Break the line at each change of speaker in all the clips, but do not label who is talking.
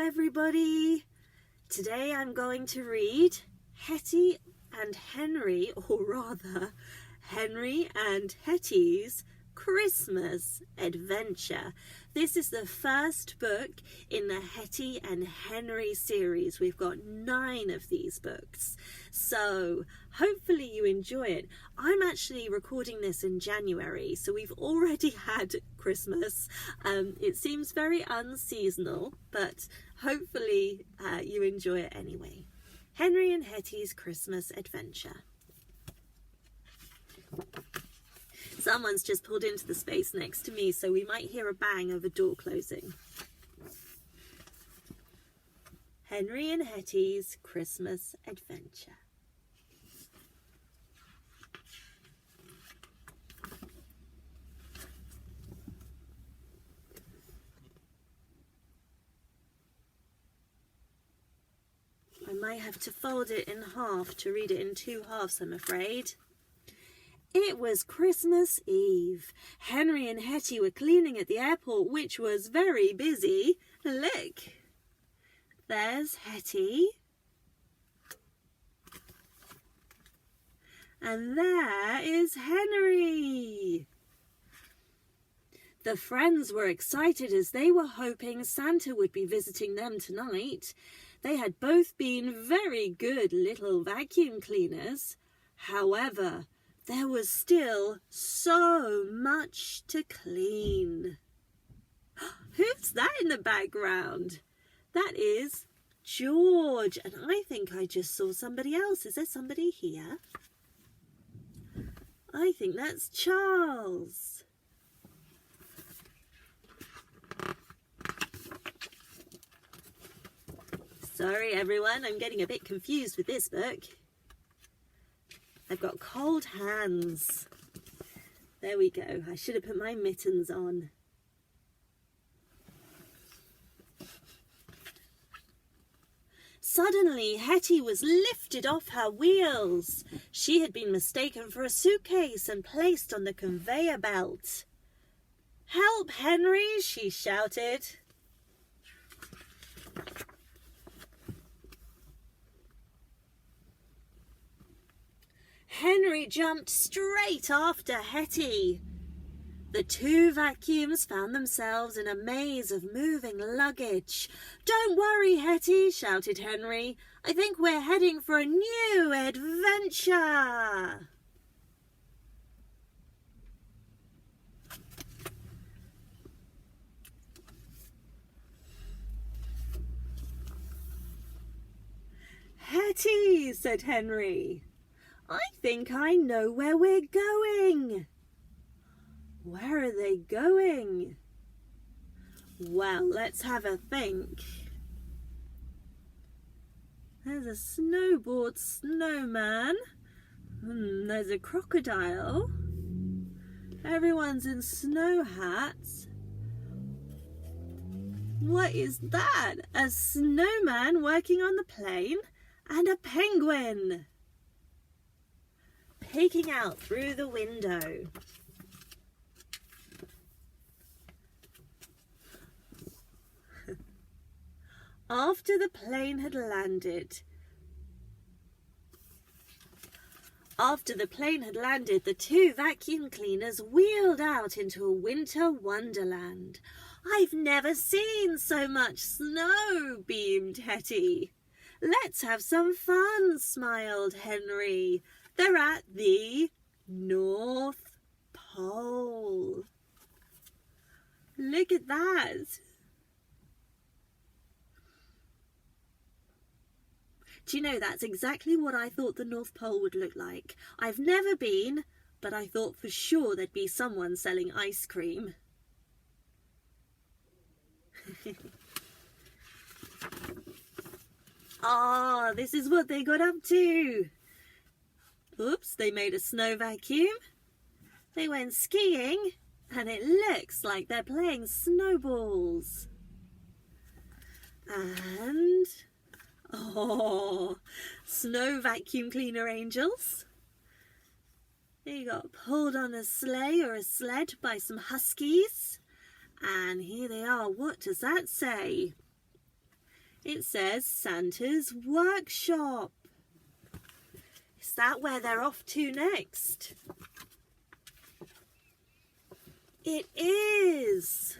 everybody. Today I'm going to read Hetty and Henry, or rather Henry and Hetty's Christmas Adventure. This is the first book in the Hetty and Henry series. We've got 9 of these books, so hopefully you enjoy it. I'm actually recording this in January, so we've already had Christmas. It seems very unseasonal, but hopefully you enjoy it anyway. Henry and Hetty's Christmas Adventure. Someone's just pulled into the space next to me, so we might hear a bang of a door closing. Henry and Hetty's Christmas Adventure. I might have to fold it in half to read it in 2 halves, I'm afraid. It was Christmas Eve. Henry and Hetty were cleaning at the airport, which was very busy. Look, there's Hetty. And there is Henry. The friends were excited as they were hoping Santa would be visiting them tonight. They had both been very good little vacuum cleaners. However, there was still so much to clean. Who's that in the background? That is George, and I think I just saw somebody else. Is there somebody here? I think that's Charles. Sorry everyone, I'm getting a bit confused with this book. I've got cold hands. There we go. I should have put my mittens on. Suddenly, Hetty was lifted off her wheels. She had been mistaken for a suitcase and placed on the conveyor belt. "Help, Henry!" she shouted. Henry jumped straight after Hetty. The 2 vacuums found themselves in a maze of moving luggage. "Don't worry, Hetty," shouted Henry. "I think we're heading for a new adventure." "Hetty," said Henry, "I think I know where we're going." Where are they going? Well, let's have a think. There's a snowboard snowman. There's a crocodile. Everyone's in snow hats. What is that? A snowman working on the plane and a penguin peeking out through the window. After the plane had landed, the 2 vacuum cleaners wheeled out into a winter wonderland. "I've never seen so much snow," beamed Hetty. "Let's have some fun," smiled Henry. "They're at the North Pole." Look at that. Do you know, that's exactly what I thought the North Pole would look like. I've never been, but I thought for sure there'd be someone selling ice cream. Ah, this is what they got up to. Oops, they made a snow vacuum. They went skiing, and it looks like they're playing snowballs. And snow vacuum cleaner angels. They got pulled on a sleigh or a sled by some huskies. And here they are. What does that say? It says Santa's workshop. Is that where they're off to next? It is.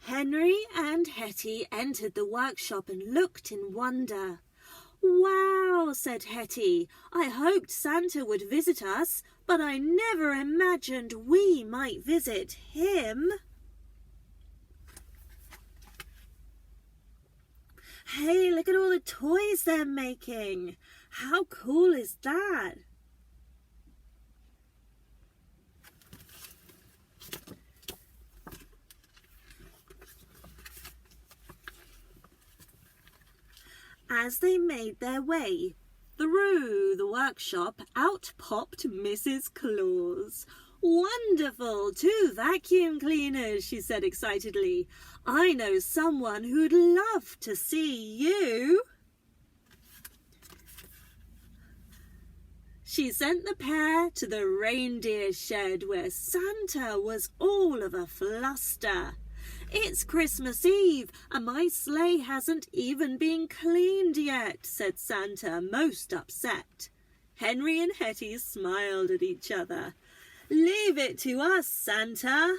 Henry and Hetty entered the workshop and looked in wonder. "Wow," said Hetty. "I hoped Santa would visit us, but I never imagined we might visit him." Hey, look at all the toys they're making. How cool is that? As they made their way through the workshop, out popped Mrs. Claus. "Wonderful, 2 vacuum cleaners," she said excitedly. "I know someone who'd love to see you." She sent the pair to the reindeer shed where Santa was all of a fluster. "It's Christmas Eve and my sleigh hasn't even been cleaned yet," said Santa, most upset. Henry and Hetty smiled at each other. "Leave it to us, Santa."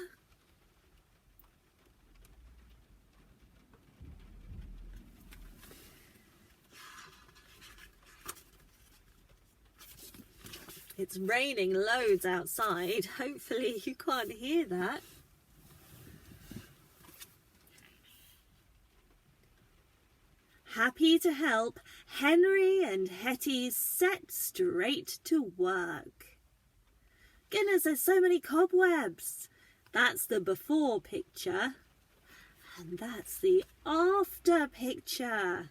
It's raining loads outside. Hopefully you can't hear that. Happy to help, Henry and Hetty set straight to work. Goodness, there's so many cobwebs. That's the before picture. And that's the after picture.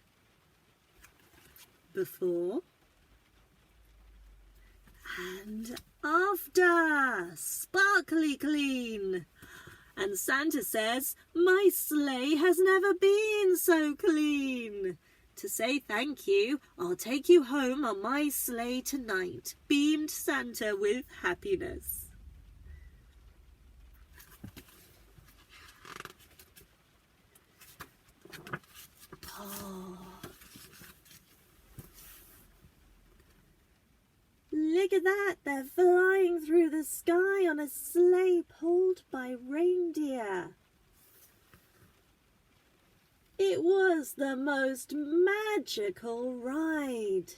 Before. And after. Sparkly clean. And Santa says, "My sleigh has never been so clean. To say thank you, I'll take you home on my sleigh tonight," beamed Santa with happiness. Oh. Look at that, they're flying through the sky on a sleigh pulled by reindeer. It was the most magical ride.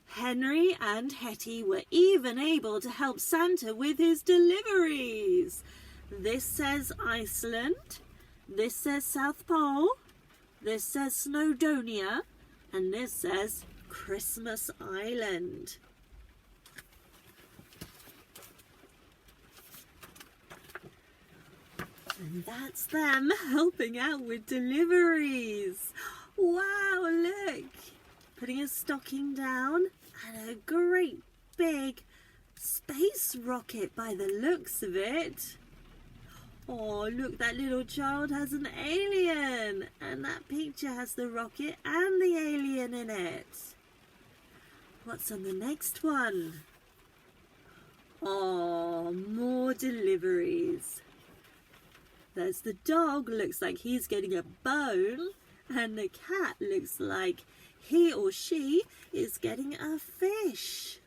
Henry and Hetty were even able to help Santa with his deliveries. This says Iceland, this says South Pole, this says Snowdonia, and this says Christmas Island. And that's them helping out with deliveries. Wow, look! Putting a stocking down and a great big space rocket by the looks of it. Oh, look, that little child has an alien, and that picture has the rocket and the alien in it. What's on the next one? Oh, more deliveries. There's the dog, looks like he's getting a bone, and the cat looks like he or she is getting a fish.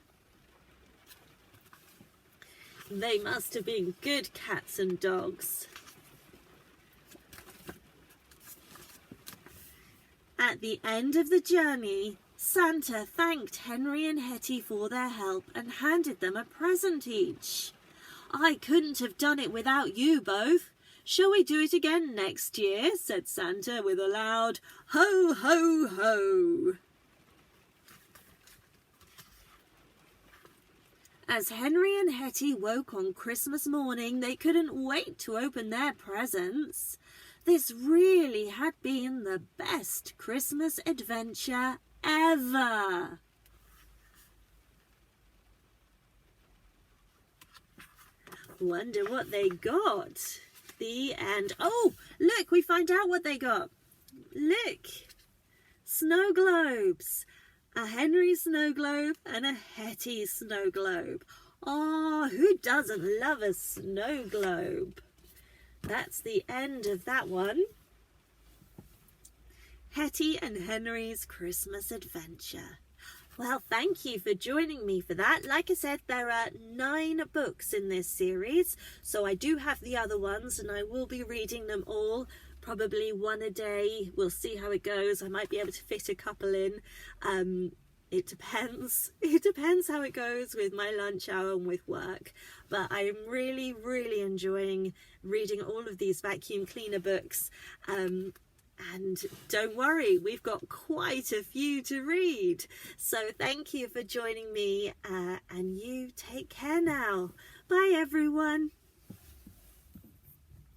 They must have been good cats and dogs. At the end of the journey, Santa thanked Henry and Hetty for their help and handed them a present each. "I couldn't have done it without you both. Shall we do it again next year?" said Santa with a loud ho, ho, ho. As Henry and Hetty woke on Christmas morning, they couldn't wait to open their presents. This really had been the best Christmas adventure ever. Wonder what they got. The end. Oh, look, we find out what they got. Look. snow globes. A Henry snow globe and a Hetty snow globe. Oh, who doesn't love a snow globe? That's the end of that one. Hetty and Henry's Christmas Adventure. Well, thank you for joining me for that. Like I said, there are 9 books in this series, so I do have the other ones and I will be reading them all, probably one a day. We'll see how it goes. I might be able to fit a couple in. It depends. It depends how it goes with my lunch hour and with work. But I'm really, really enjoying reading all of these vacuum cleaner books. And don't worry, we've got quite a few to read. So thank you for joining me, and you take care now. Bye everyone.